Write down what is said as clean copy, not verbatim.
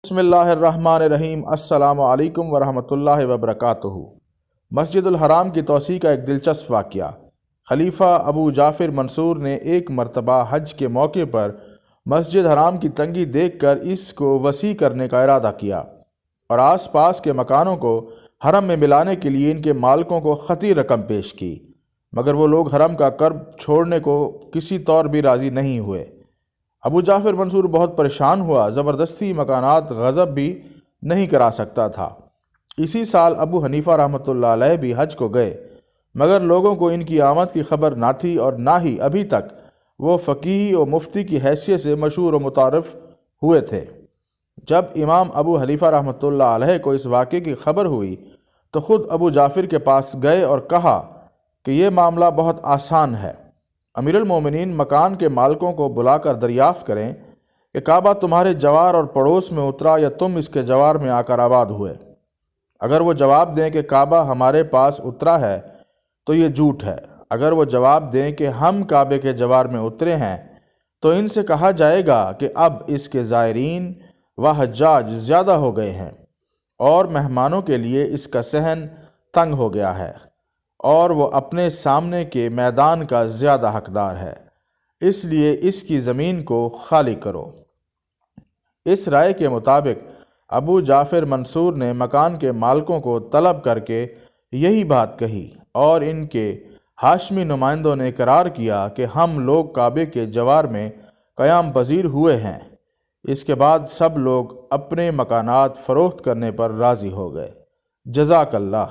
بسم اللہ الرحمن الرحیم۔ السلام علیکم ورحمۃ اللہ وبرکاتہ۔ مسجد الحرام کی توسیع کا ایک دلچسپ واقعہ۔ خلیفہ ابو جعفر منصور نے ایک مرتبہ حج کے موقع پر مسجد حرام کی تنگی دیکھ کر اس کو وسیع کرنے کا ارادہ کیا اور آس پاس کے مکانوں کو حرم میں ملانے کے لیے ان کے مالکوں کو خطی رقم پیش کی، مگر وہ لوگ حرم کا قرب چھوڑنے کو کسی طور بھی راضی نہیں ہوئے۔ ابو جعفر منصور بہت پریشان ہوا، زبردستی مکانات غصب بھی نہیں کرا سکتا تھا۔ اسی سال ابو حنیفہ رحمۃ اللہ علیہ بھی حج کو گئے، مگر لوگوں کو ان کی آمد کی خبر نہ تھی اور نہ ہی ابھی تک وہ فقیہ و مفتی کی حیثیت سے مشہور و متعارف ہوئے تھے۔ جب امام ابو حنیفہ رحمۃ اللہ علیہ کو اس واقعے کی خبر ہوئی تو خود ابو جعفر کے پاس گئے اور کہا کہ یہ معاملہ بہت آسان ہے، امیر المومنین مکان کے مالکوں کو بلا کر دریافت کریں کہ کعبہ تمہارے جوار اور پڑوس میں اترا یا تم اس کے جوار میں آ کر آباد ہوئے۔ اگر وہ جواب دیں کہ کعبہ ہمارے پاس اترا ہے تو یہ جھوٹ ہے، اگر وہ جواب دیں کہ ہم کعبے کے جوار میں اترے ہیں تو ان سے کہا جائے گا کہ اب اس کے زائرین و حجاج زیادہ ہو گئے ہیں اور مہمانوں کے لیے اس کا صحن تنگ ہو گیا ہے اور وہ اپنے سامنے کے میدان کا زیادہ حقدار ہے، اس لیے اس کی زمین کو خالی کرو۔ اس رائے کے مطابق ابو جعفر منصور نے مکان کے مالکوں کو طلب کر کے یہی بات کہی اور ان کے ہاشمی نمائندوں نے اقرار کیا کہ ہم لوگ کعبے کے جوار میں قیام پذیر ہوئے ہیں۔ اس کے بعد سب لوگ اپنے مکانات فروخت کرنے پر راضی ہو گئے۔ جزاک اللہ۔